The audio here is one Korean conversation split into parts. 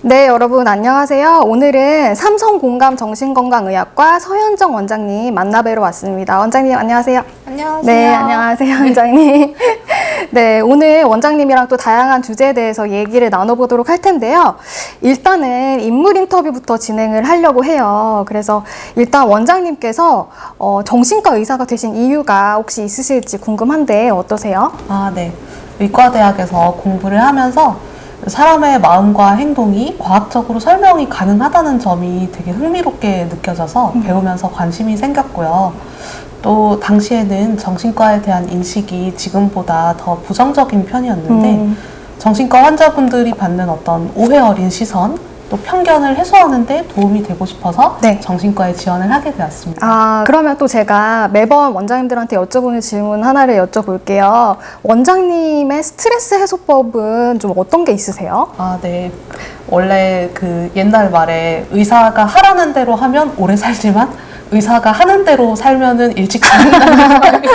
네, 여러분 안녕하세요. 오늘은 삼성공감정신건강의학과 서현정 원장님 만나뵈러 왔습니다. 원장님 안녕하세요. 안녕하세요. 네, 안녕하세요, 원장님. 네, 오늘 원장님이랑 또 다양한 주제에 대해서 얘기를 나눠보도록 할 텐데요. 일단은 인물 인터뷰부터 진행을 하려고 해요. 그래서 일단 원장님께서 정신과 의사가 되신 이유가 혹시 있으실지 궁금한데 어떠세요? 네. 의과대학에서 공부를 하면서 사람의 마음과 행동이 과학적으로 설명이 가능하다는 점이 되게 흥미롭게 느껴져서 배우면서 관심이 생겼고요. 또 당시에는 정신과에 대한 인식이 지금보다 더 부정적인 편이었는데 정신과 환자분들이 받는 어떤 오해 어린 시선, 또 편견을 해소하는 데 도움이 되고 싶어서 네. 정신과에 지원을 하게 되었습니다. 그러면 또 제가 매번 원장님들한테 여쭤보는 질문 하나를 여쭤볼게요. 원장님의 스트레스 해소법은 좀 어떤 게 있으세요? 네. 원래 그 옛날 말에 의사가 하라는 대로 하면 오래 살지만 의사가 하는 대로 살면은 일찍 죽는다는 말이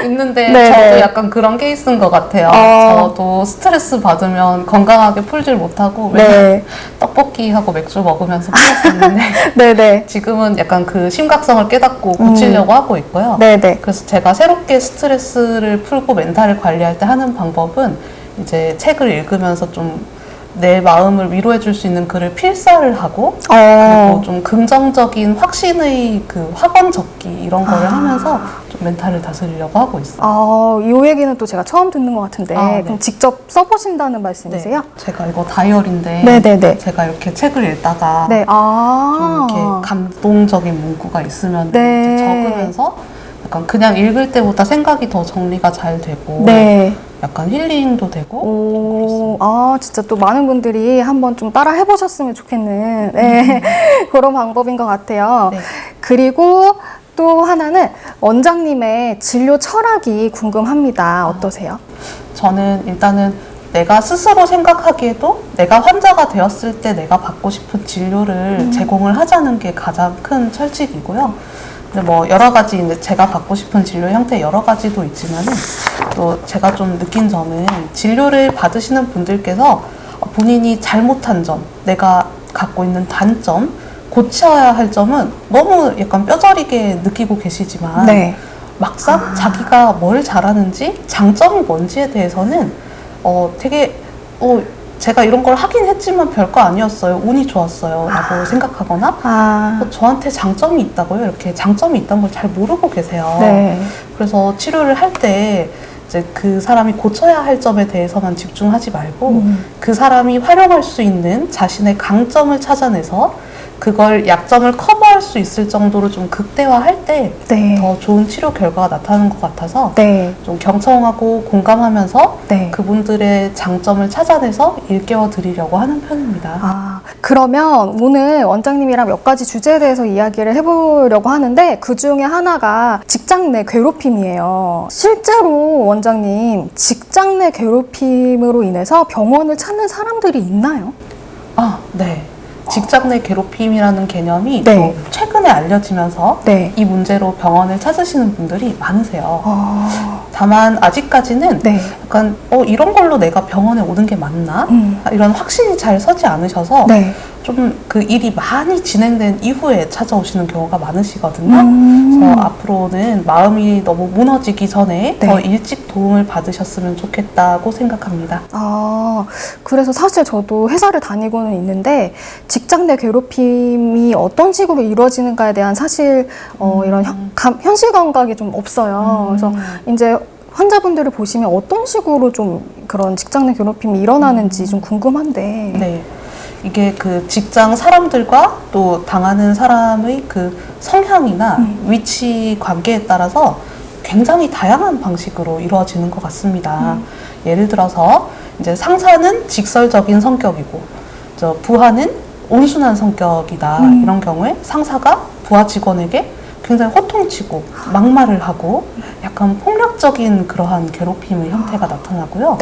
있는데 네네. 저도 약간 그런 케이스인 것 같아요. 저도 스트레스 받으면 건강하게 풀질 못하고 맨날 떡볶이하고 맥주 먹으면서 풀었었는데 네네. 지금은 약간 그 심각성을 깨닫고 고치려고 하고 있고요. 네네. 그래서 제가 새롭게 스트레스를 풀고 멘탈을 관리할 때 하는 방법은 이제 책을 읽으면서 좀 내 마음을 위로해 줄 수 있는 글을 필사를 하고 그리고 좀 긍정적인 확신의 그 확언 적기 이런 거를 하면서 좀 멘탈을 다스리려고 하고 있어요. 이 얘기는 또 제가 처음 듣는 것 같은데 네. 그럼 직접 써보신다는 말씀이세요? 네. 제가 이거 다이어리인데 네네네. 제가 이렇게 책을 읽다가 네. 좀 이렇게 감동적인 문구가 있으면 네. 이제 적으면서 약간 그냥 읽을 때보다 생각이 더 정리가 잘 되고 네. 약간 힐링도 되고 진짜 또 많은 분들이 한번 좀 따라 해보셨으면 좋겠는 그런 방법인 것 같아요. 네. 그리고 또 하나는 원장님의 진료 철학이 궁금합니다. 어떠세요? 저는 일단은 내가 스스로 생각하기에도 내가 환자가 되었을 때 내가 받고 싶은 진료를 제공을 하자는 게 가장 큰 철칙이고요. 근데 뭐 여러 가지 이제 제가 받고 싶은 진료 형태 여러 가지도 있지만은 또 제가 좀 느낀 점은 진료를 받으시는 분들께서 본인이 잘못한 점, 내가 갖고 있는 단점, 고쳐야 할 점은 너무 약간 뼈저리게 느끼고 계시지만 네. 막상 자기가 뭘 잘하는지 장점이 뭔지에 대해서는 되게 제가 이런 걸 하긴 했지만 별거 아니었어요. 운이 좋았어요. 라고 생각하거나 저한테 장점이 있다고요? 이렇게 장점이 있다는 걸 잘 모르고 계세요. 네. 그래서 치료를 할 때 이제 그 사람이 고쳐야 할 점에 대해서만 집중하지 말고 그 사람이 활용할 수 있는 자신의 강점을 찾아내서 그걸 약점을 커버할 수 있을 정도로 좀 극대화할 때 더 좋은 치료 결과가 나타나는 것 같아서 좀 경청하고 공감하면서 그분들의 장점을 찾아내서 일깨워 드리려고 하는 편입니다. 그러면 오늘 원장님이랑 몇 가지 주제에 대해서 이야기를 해보려고 하는데 그 중에 하나가 직장 내 괴롭힘이에요. 실제로 원장님 직장 내 괴롭힘으로 인해서 병원을 찾는 사람들이 있나요? 네. 직장 내 괴롭힘이라는 개념이 네. 또 최근에 알려지면서 네. 이 문제로 병원을 찾으시는 분들이 많으세요. 다만 아직까지는 약간 이런 걸로 내가 병원에 오는 게 맞나? 이런 확신이 잘 서지 않으셔서 좀 그 일이 많이 진행된 이후에 찾아오시는 경우가 많으시거든요. 그래서 앞으로는 마음이 너무 무너지기 전에 더 일찍 도움을 받으셨으면 좋겠다고 생각합니다. 그래서 사실 저도 회사를 다니고는 있는데 직장 내 괴롭힘이 어떤 식으로 이루어지는가에 대한 사실 이런 현실 감각이 좀 없어요. 그래서 이제 환자분들을 보시면 어떤 식으로 좀 그런 직장 내 괴롭힘이 일어나는지 좀 궁금한데. 네. 이게 그 직장 사람들과 또 당하는 사람의 그 성향이나 위치 관계에 따라서 굉장히 다양한 방식으로 이루어지는 것 같습니다. 예를 들어서 이제 상사는 직설적인 성격이고 부하는 온순한 성격이다. 이런 경우에 상사가 부하 직원에게 굉장히 호통치고 막말을 하고 약간 폭력적인 그러한 괴롭힘의 형태가 나타나고요.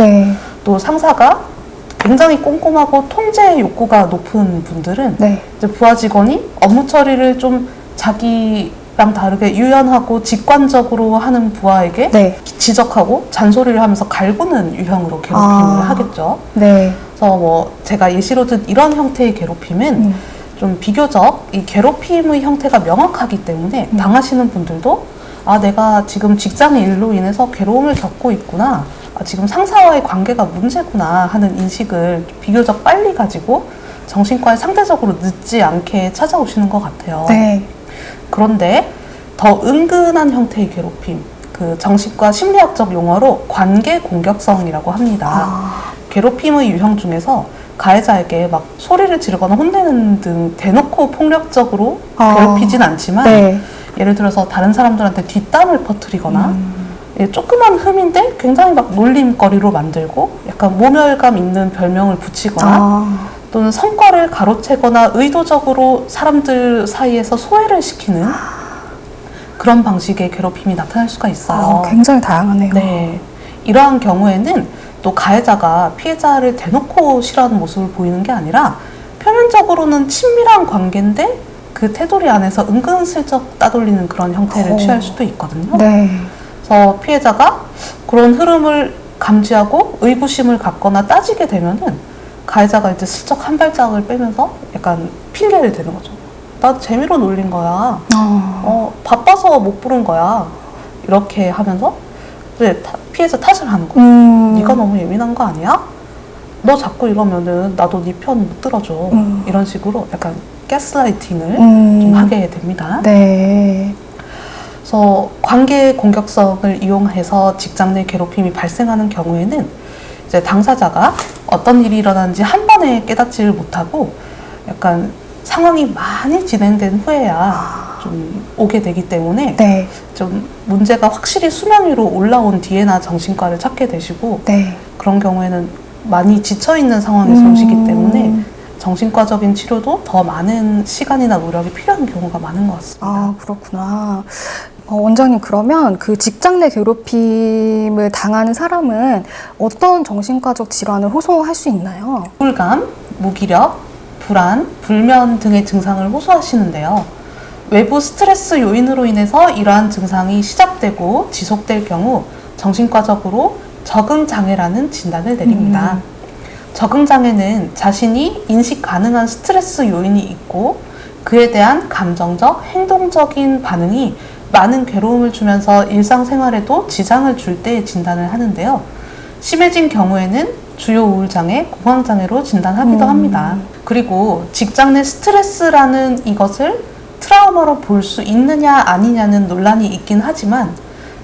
또 상사가 굉장히 꼼꼼하고 통제 욕구가 높은 분들은 이제 부하 직원이 업무 처리를 좀 자기랑 다르게 유연하고 직관적으로 하는 부하에게 지적하고 잔소리를 하면서 갈구는 유형으로 괴롭힘을 하겠죠. 그래서 뭐 제가 예시로 든 이런 형태의 괴롭힘은 좀 비교적 이 괴롭힘의 형태가 명확하기 때문에 당하시는 분들도 아, 내가 지금 직장의 일로 인해서 괴로움을 겪고 있구나. 아, 지금 상사와의 관계가 문제구나 하는 인식을 비교적 빨리 가지고 정신과에 상대적으로 늦지 않게 찾아오시는 것 같아요. 네. 그런데 더 은근한 형태의 괴롭힘, 그 정신과 심리학적 용어로 관계 공격성이라고 합니다. 괴롭힘의 유형 중에서 가해자에게 막 소리를 지르거나 혼내는 등 대놓고 폭력적으로 괴롭히진 않지만 네. 예를 들어서 다른 사람들한테 뒷담을 퍼뜨리거나 조그만 흠인데 굉장히 막 놀림거리로 만들고 약간 모멸감 있는 별명을 붙이거나 또는 성과를 가로채거나 의도적으로 사람들 사이에서 소외를 시키는 그런 방식의 괴롭힘이 나타날 수가 있어요. 굉장히 다양하네요. 네. 이러한 경우에는 또 가해자가 피해자를 대놓고 싫어하는 모습을 보이는 게 아니라 표면적으로는 친밀한 관계인데 그 테두리 안에서 은근슬쩍 따돌리는 그런 형태를 취할 수도 있거든요. 네. 그래서 피해자가 그런 흐름을 감지하고 의구심을 갖거나 따지게 되면은 가해자가 이제 슬쩍 한 발짝을 빼면서 약간 핑계를 대는 거죠. 나 재미로 놀린 거야. 바빠서 못 부른 거야. 이렇게 하면서 이제 피해자 탓을 하는 거예요. 네가 너무 예민한 거 아니야? 너 자꾸 이러면은 나도 네 편 못 들어줘. 이런 식으로 약간 가스라이팅을 좀 하게 됩니다. 네. 그래서 관계 공격성을 이용해서 직장 내 괴롭힘이 발생하는 경우에는 이제 당사자가 어떤 일이 일어나는지 한 번에 깨닫지를 못하고 약간 상황이 많이 진행된 후에야 좀 오게 되기 때문에 네. 좀 문제가 확실히 수면 위로 올라온 뒤에나 정신과를 찾게 되시고 네. 그런 경우에는 많이 지쳐있는 상황에서 오시기 때문에 정신과적인 치료도 더 많은 시간이나 노력이 필요한 경우가 많은 것 같습니다. 아, 그렇구나. 원장님, 그러면 그 직장 내 괴롭힘을 당하는 사람은 어떤 정신과적 질환을 호소할 수 있나요? 우울감, 무기력, 불안, 불면 등의 증상을 호소하시는데요. 외부 스트레스 요인으로 인해서 이러한 증상이 시작되고 지속될 경우 정신과적으로 적응장애라는 진단을 내립니다. 적응장애는 자신이 인식 가능한 스트레스 요인이 있고 그에 대한 감정적, 행동적인 반응이 많은 괴로움을 주면서 일상생활에도 지장을 줄 때 진단을 하는데요. 심해진 경우에는 주요 우울장애, 공황장애로 진단하기도 합니다. 그리고 직장 내 스트레스라는 이것을 트라우마로 볼 수 있느냐 아니냐는 논란이 있긴 하지만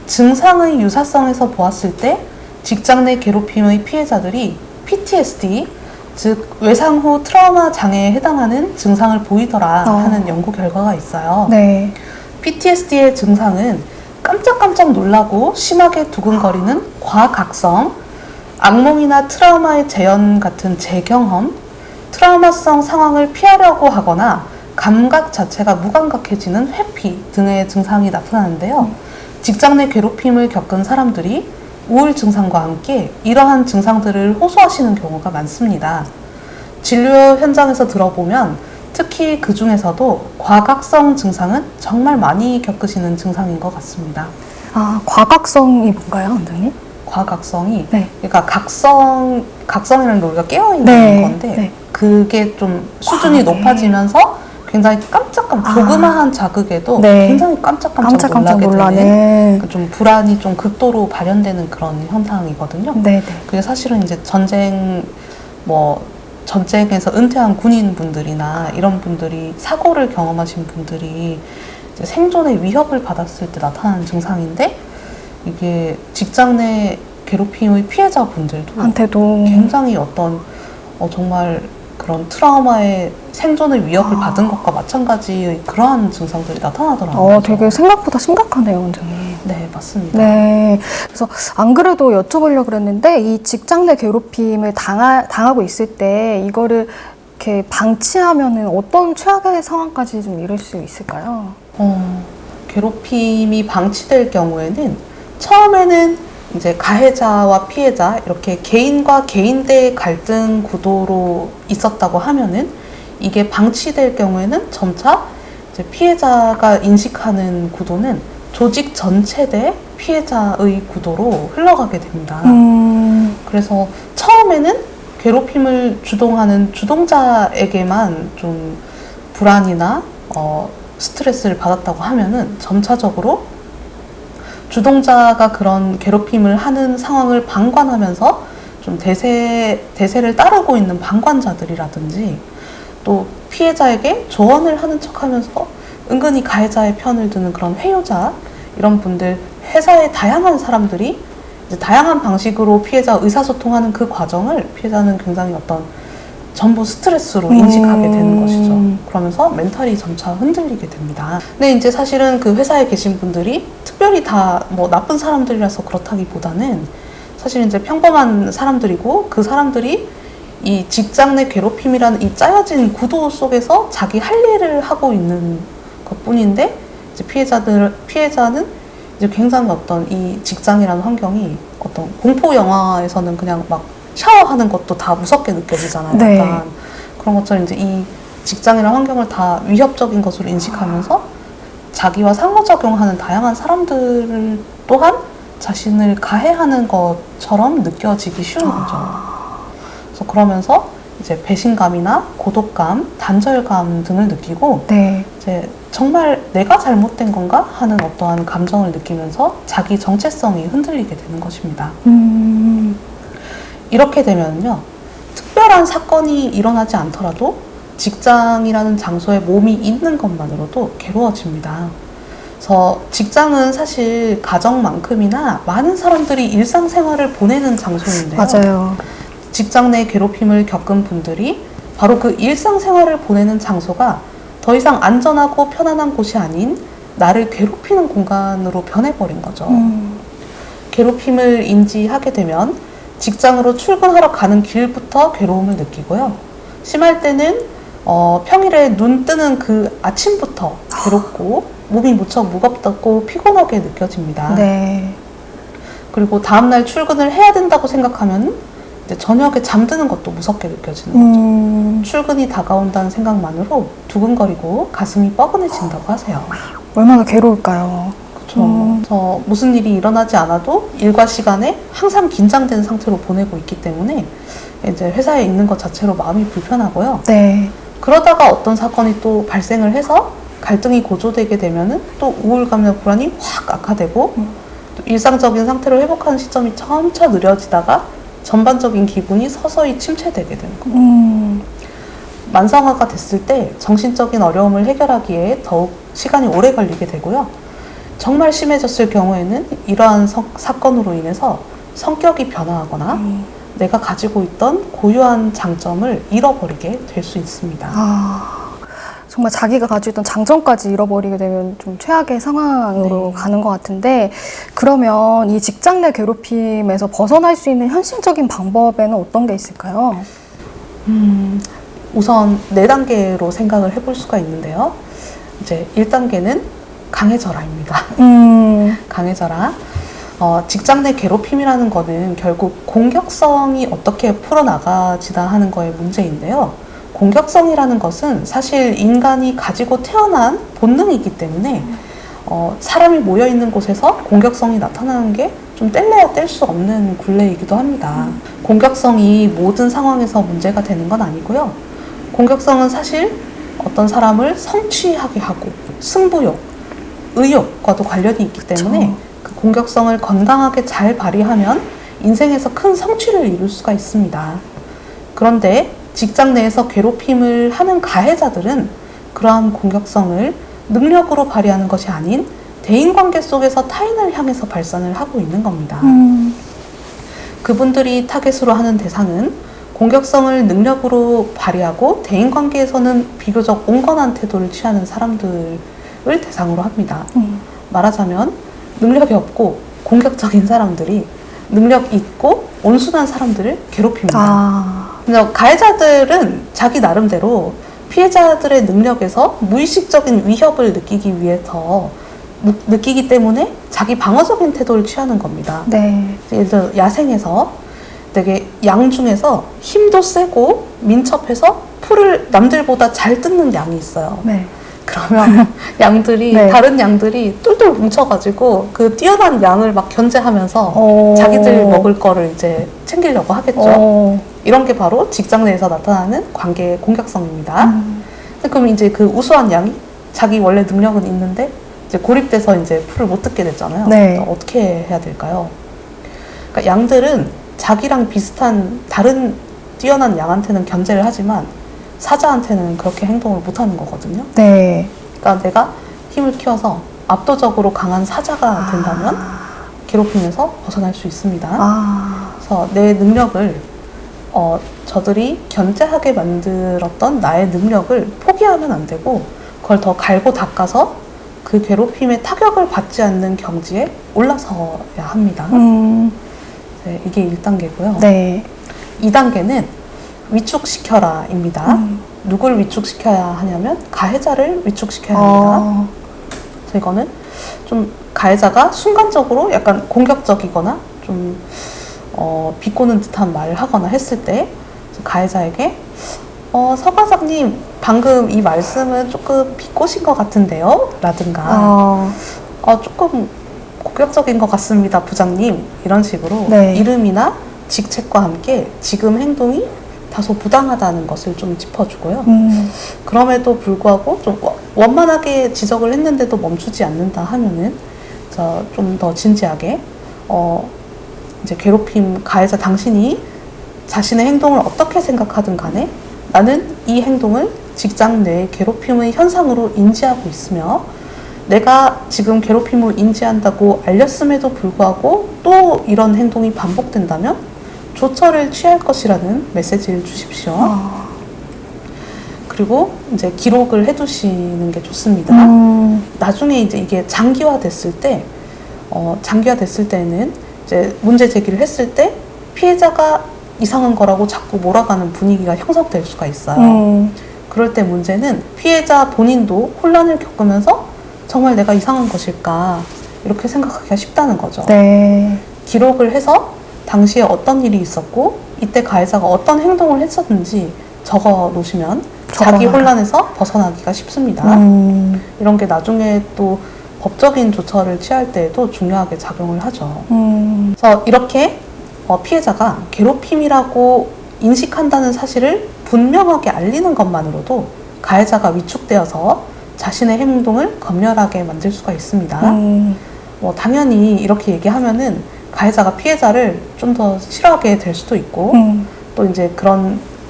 증상의 유사성에서 보았을 때 직장 내 괴롭힘의 피해자들이 PTSD, 즉 외상 후 트라우마 장애에 해당하는 증상을 보이더라 하는 연구 결과가 있어요. 네. PTSD의 증상은 깜짝깜짝 놀라고 심하게 두근거리는 과각성, 악몽이나 트라우마의 재현 같은 재경험, 트라우마성 상황을 피하려고 하거나 감각 자체가 무감각해지는 회피 등의 증상이 나타나는데요. 직장 내 괴롭힘을 겪은 사람들이 우울 증상과 함께 이러한 증상들을 호소하시는 경우가 많습니다. 진료 현장에서 들어보면 특히 그 중에서도 과각성 증상은 정말 많이 겪으시는 증상인 것 같습니다. 아, 과각성이 뭔가요, 원장님? 과각성이, 네. 그러니까 각성이라는 게 우리가 깨어있는 네. 건데, 네. 그게 좀 수준이 높아지면서 굉장히 조그마한 자극에도 네. 굉장히 깜짝깜짝 놀라게 되는 좀 불안이 좀 극도로 발현되는 그런 현상이거든요. 네네. 그게 사실은 이제 전쟁에서 은퇴한 군인분들이나 이런 분들이 사고를 경험하신 분들이 이제 생존의 위협을 받았을 때 나타나는 증상인데 이게 직장 내 괴롭힘의 피해자분들도 한테도 굉장히 정말 그런 트라우마의 생존의 위협을 받은 것과 마찬가지의 그러한 증상들이 나타나더라고요. 되게 생각보다 심각하네요, 원장님. 네, 맞습니다. 네. 그래서 안 그래도 여쭤보려고 그랬는데 이 직장 내 괴롭힘을 당하고 있을 때 이거를 이렇게 방치하면은 어떤 최악의 상황까지 좀 이룰 수 있을까요? 괴롭힘이 방치될 경우에는 처음에는 이제 가해자와 피해자 이렇게 개인과 개인대의 갈등 구도로 있었다고 하면은 이게 방치될 경우에는 점차 이제 피해자가 인식하는 구도는 조직 전체 대 피해자의 구도로 흘러가게 됩니다. 그래서 처음에는 괴롭힘을 주동하는 주동자에게만 좀 불안이나 스트레스를 받았다고 하면은 점차적으로 주동자가 그런 괴롭힘을 하는 상황을 방관하면서 좀 대세를 따르고 있는 방관자들이라든지 또 피해자에게 조언을 하는 척하면서 은근히 가해자의 편을 드는 그런 회유자, 이런 분들, 회사의 다양한 사람들이 이제 다양한 방식으로 피해자 의사소통하는 그 과정을 피해자는 굉장히 어떤 전부 스트레스로 인식하게 되는 것이죠. 그러면서 멘탈이 점차 흔들리게 됩니다. 근데 이제 사실은 그 회사에 계신 분들이 특별히 다 뭐 나쁜 사람들이라서 그렇다기보다는 사실 이제 평범한 사람들이고, 그 사람들이 이 직장 내 괴롭힘이라는 이 짜여진 구도 속에서 자기 할 일을 하고 있는 것 뿐인데, 이제 피해자는 이제 굉장히 어떤 이 직장이라는 환경이 어떤 공포 영화에서는 그냥 막 샤워하는 것도 다 무섭게 느껴지잖아요. 네. 약간 그런 것처럼 이제 이 직장이라는 환경을 다 위협적인 것으로 인식하면서 자기와 상호작용하는 다양한 사람들 또한 자신을 가해하는 것처럼 느껴지기 쉬운 거죠. 그래서 그러면서 이제 배신감이나 고독감, 단절감 등을 느끼고 네. 이제 정말 내가 잘못된 건가 하는 어떠한 감정을 느끼면서 자기 정체성이 흔들리게 되는 것입니다. 이렇게 되면요, 특별한 사건이 일어나지 않더라도 직장이라는 장소에 몸이 있는 것만으로도 괴로워집니다. 그래서 직장은 사실 가정만큼이나 많은 사람들이 일상생활을 보내는 장소인데요. 맞아요. 직장 내 괴롭힘을 겪은 분들이 바로 그 일상생활을 보내는 장소가 더 이상 안전하고 편안한 곳이 아닌 나를 괴롭히는 공간으로 변해버린 거죠. 괴롭힘을 인지하게 되면 직장으로 출근하러 가는 길부터 괴로움을 느끼고요. 심할 때는 평일에 눈 뜨는 그 아침부터 괴롭고 몸이 무척 무겁고 피곤하게 느껴집니다. 네. 그리고 다음날 출근을 해야 된다고 생각하면 이제 저녁에 잠드는 것도 무섭게 느껴지는 거죠. 출근이 다가온다는 생각만으로 두근거리고 가슴이 뻐근해진다고 하세요. 얼마나 괴로울까요? 그렇죠. 그래서 무슨 일이 일어나지 않아도 일과 시간에 항상 긴장된 상태로 보내고 있기 때문에 이제 회사에 있는 것 자체로 마음이 불편하고요. 네. 그러다가 어떤 사건이 또 발생을 해서 갈등이 고조되게 되면은 또 우울감이나 불안이 확 악화되고 또 일상적인 상태로 회복하는 시점이 점차 느려지다가 전반적인 기분이 서서히 침체되게 되는 거예요. 만성화가 됐을 때 정신적인 어려움을 해결하기에 더욱 시간이 오래 걸리게 되고요. 정말 심해졌을 경우에는 이러한 사건으로 인해서 성격이 변화하거나 내가 가지고 있던 고유한 장점을 잃어버리게 될 수 있습니다. 정말 자기가 가지고 있던 장점까지 잃어버리게 되면 좀 최악의 상황으로 가는 것 같은데, 그러면 이 직장 내 괴롭힘에서 벗어날 수 있는 현실적인 방법에는 어떤 게 있을까요? 우선 4단계로 생각을 해볼 수가 있는데요. 이제 1단계는 강해져라입니다. 강해져라. 직장 내 괴롭힘이라는 거는 결국 공격성이 어떻게 풀어나가지다 하는 거의 문제인데요. 공격성이라는 것은 사실 인간이 가지고 태어난 본능이기 때문에 사람이 모여있는 곳에서 공격성이 나타나는 게 좀 뗄래야 뗄 수 없는 굴레이기도 합니다. 공격성이 모든 상황에서 문제가 되는 건 아니고요. 공격성은 사실 어떤 사람을 성취하게 하고 승부욕, 의욕과도 관련이 있기 때문에 그 공격성을 건강하게 잘 발휘하면 인생에서 큰 성취를 이룰 수가 있습니다. 그런데 직장 내에서 괴롭힘을 하는 가해자들은 그러한 공격성을 능력으로 발휘하는 것이 아닌 대인관계 속에서 타인을 향해서 발산을 하고 있는 겁니다. 그분들이 타겟으로 하는 대상은 공격성을 능력으로 발휘하고 대인관계에서는 비교적 온건한 태도를 취하는 사람들을 대상으로 합니다. 말하자면 능력이 없고 공격적인 사람들이 능력 있고 온순한 사람들을 괴롭힙니다. 근데 가해자들은 자기 나름대로 피해자들의 능력에서 무의식적인 위협을 느끼기 때문에 자기 방어적인 태도를 취하는 겁니다. 네. 예를 들어 야생에서 되게 양 중에서 힘도 세고 민첩해서 풀을 남들보다 잘 뜯는 양이 있어요. 네. 그러면 양들이 네. 다른 양들이 똘똘 뭉쳐가지고 그 뛰어난 양을 막 견제하면서 자기들 먹을 거를 이제 챙기려고 하겠죠. 이런 게 바로 직장 내에서 나타나는 관계의 공격성입니다. 그럼 이제 그 우수한 양이 자기 원래 능력은 있는데 이제 고립돼서 이제 풀을 못 듣게 됐잖아요. 네. 어떻게 해야 될까요? 그러니까 양들은 자기랑 비슷한 다른 뛰어난 양한테는 견제를 하지만 사자한테는 그렇게 행동을 못 하는 거거든요. 네. 그러니까 내가 힘을 키워서 압도적으로 강한 사자가 된다면 괴롭힘에서 벗어날 수 있습니다. 그래서 내 능력을 저들이 견제하게 만들었던 나의 능력을 포기하면 안 되고 그걸 더 갈고 닦아서 그 괴롭힘에 타격을 받지 않는 경지에 올라서야 합니다. 네, 이게 1단계고요. 네. 2단계는 위축시켜라입니다. 누굴 위축시켜야 하냐면 가해자를 위축시켜야 합니다. 그래서 이거는 좀 가해자가 순간적으로 약간 공격적이거나 좀 비꼬는 듯한 말을 하거나 했을 때 가해자에게 서 과장님 방금 이 말씀은 조금 비꼬신 것 같은데요? 라든가 조금 공격적인 것 같습니다 부장님 이런 식으로 네. 이름이나 직책과 함께 지금 행동이 다소 부당하다는 것을 좀 짚어주고요. 그럼에도 불구하고 좀 원만하게 지적을 했는데도 멈추지 않는다 하면은 좀 더 진지하게 이제 괴롭힘 가해자 당신이 자신의 행동을 어떻게 생각하든 간에 나는 이 행동을 직장 내 괴롭힘의 현상으로 인지하고 있으며 내가 지금 괴롭힘을 인지한다고 알렸음에도 불구하고 또 이런 행동이 반복된다면 조처를 취할 것이라는 메시지를 주십시오. 그리고 이제 기록을 해두시는 게 좋습니다. 나중에 이제 이게 장기화됐을 때는 이제 문제 제기를 했을 때 피해자가 이상한 거라고 자꾸 몰아가는 분위기가 형성될 수가 있어요. 그럴 때 문제는 피해자 본인도 혼란을 겪으면서 정말 내가 이상한 것일까 이렇게 생각하기가 쉽다는 거죠. 네. 기록을 해서 당시에 어떤 일이 있었고 이때 가해자가 어떤 행동을 했었는지 적어 놓으시면 자기 혼란에서 벗어나기가 쉽습니다. 이런 게 나중에 또 법적인 조처를 취할 때에도 중요하게 작용을 하죠. 그래서 이렇게 피해자가 괴롭힘이라고 인식한다는 사실을 분명하게 알리는 것만으로도 가해자가 위축되어서 자신의 행동을 검열하게 만들 수가 있습니다. 당연히 이렇게 얘기하면은 가해자가 피해자를 좀 더 싫어하게 될 수도 있고 또 이제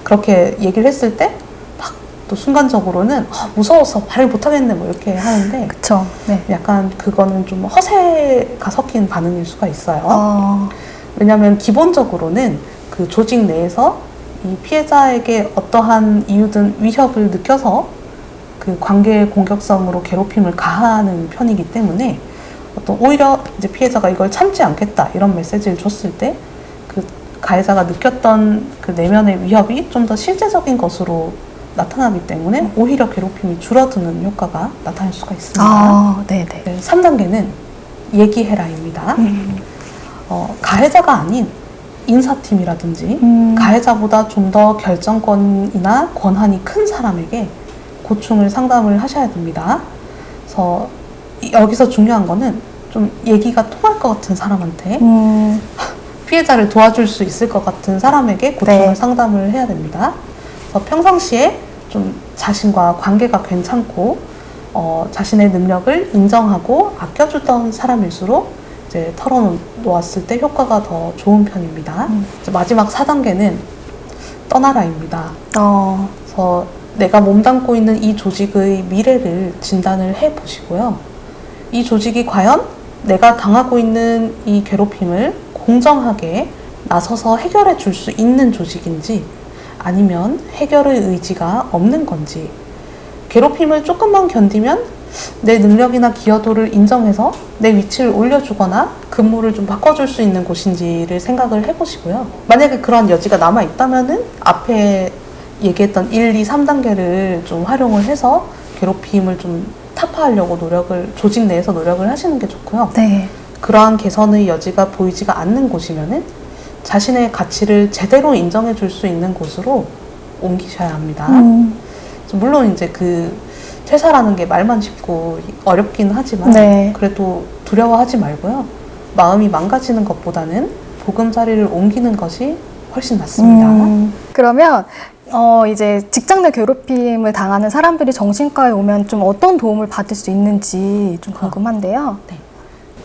그렇게 얘기를 했을 때 막 또 순간적으로는 무서워서 말을 못하겠네 뭐 이렇게 하는데 그쵸. 네. 약간 그거는 좀 허세가 섞인 반응일 수가 있어요. 왜냐하면 기본적으로는 그 조직 내에서 이 피해자에게 어떠한 이유든 위협을 느껴서 그 관계의 공격성으로 괴롭힘을 가하는 편이기 때문에 오히려 이제 피해자가 이걸 참지 않겠다 이런 메시지를 줬을 때 그 가해자가 느꼈던 그 내면의 위협이 좀 더 실제적인 것으로 나타나기 때문에 오히려 괴롭힘이 줄어드는 효과가 나타날 수가 있습니다. 네네. 네, 3단계는 얘기해라입니다. 가해자가 아닌 인사팀이라든지 가해자보다 좀 더 결정권이나 권한이 큰 사람에게 고충을 상담을 하셔야 됩니다. 그래서 여기서 중요한 거는 좀 얘기가 통할 것 같은 사람한테 피해자를 도와줄 수 있을 것 같은 사람에게 고충을 상담을 해야 됩니다. 그래서 평상시에 좀 자신과 관계가 괜찮고 자신의 능력을 인정하고 아껴주던 사람일수록 이제 털어놓았을 때 효과가 더 좋은 편입니다. 이제 마지막 4단계는 떠나라입니다. 그래서 내가 몸담고 있는 이 조직의 미래를 진단을 해보시고요. 이 조직이 과연 내가 당하고 있는 이 괴롭힘을 공정하게 나서서 해결해 줄 수 있는 조직인지 아니면 해결의 의지가 없는 건지 괴롭힘을 조금만 견디면 내 능력이나 기여도를 인정해서 내 위치를 올려주거나 근무를 좀 바꿔줄 수 있는 곳인지를 생각을 해보시고요. 만약에 그런 여지가 남아있다면은 앞에 얘기했던 1, 2, 3단계를 좀 활용을 해서 괴롭힘을 좀 타파하려고 조직 내에서 노력을 하시는 게 좋고요. 네. 그러한 개선의 여지가 보이지가 않는 곳이면은 자신의 가치를 제대로 인정해 줄 수 있는 곳으로 옮기셔야 합니다. 물론 이제 퇴사라는 게 말만 쉽고 어렵긴 하지만 그래도 두려워하지 말고요. 마음이 망가지는 것보다는 보금자리를 옮기는 것이 훨씬 낫습니다. 그러면 이제 직장 내 괴롭힘을 당하는 사람들이 정신과에 오면 좀 어떤 도움을 받을 수 있는지 좀 궁금한데요.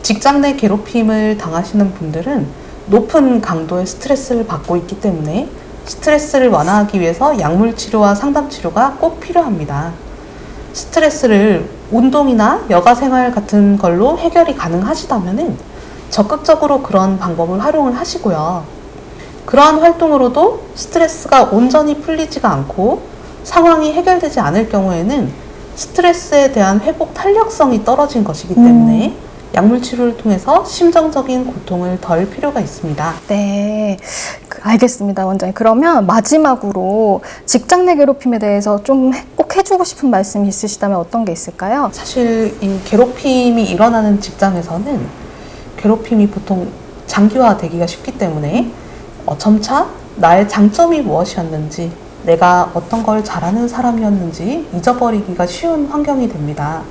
직장 내 괴롭힘을 당하시는 분들은 높은 강도의 스트레스를 받고 있기 때문에 스트레스를 완화하기 위해서 약물 치료와 상담 치료가 꼭 필요합니다. 스트레스를 운동이나 여가 생활 같은 걸로 해결이 가능하시다면은 적극적으로 그런 방법을 활용을 하시고요. 그러한 활동으로도 스트레스가 온전히 풀리지가 않고 상황이 해결되지 않을 경우에는 스트레스에 대한 회복 탄력성이 떨어진 것이기 때문에 약물 치료를 통해서 심정적인 고통을 덜 필요가 있습니다. 네, 알겠습니다, 원장님. 그러면 마지막으로 직장 내 괴롭힘에 대해서 좀 꼭 해주고 싶은 말씀이 있으시다면 어떤 게 있을까요? 사실 이 괴롭힘이 일어나는 직장에서는 괴롭힘이 보통 장기화되기가 쉽기 때문에 점차 나의 장점이 무엇이었는지, 내가 어떤 걸 잘하는 사람이었는지 잊어버리기가 쉬운 환경이 됩니다.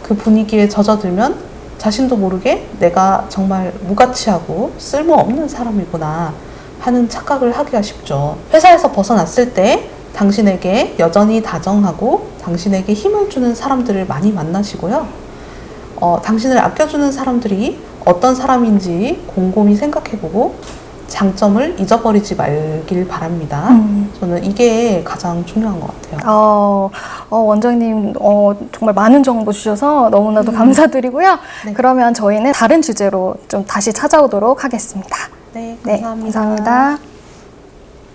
그 분위기에 젖어들면 자신도 모르게 내가 정말 무가치하고 쓸모없는 사람이구나 하는 착각을 하기가 쉽죠. 회사에서 벗어났을 때 당신에게 여전히 다정하고 당신에게 힘을 주는 사람들을 많이 만나시고요. 당신을 아껴주는 사람들이 어떤 사람인지 곰곰이 생각해보고 장점을 잊어버리지 말길 바랍니다. 저는 이게 가장 중요한 것 같아요. 원장님 정말 많은 정보 주셔서 너무나도 감사드리고요. 네. 그러면 저희는 다른 주제로 좀 다시 찾아오도록 하겠습니다. 네, 네, 감사합니다. 감사합니다.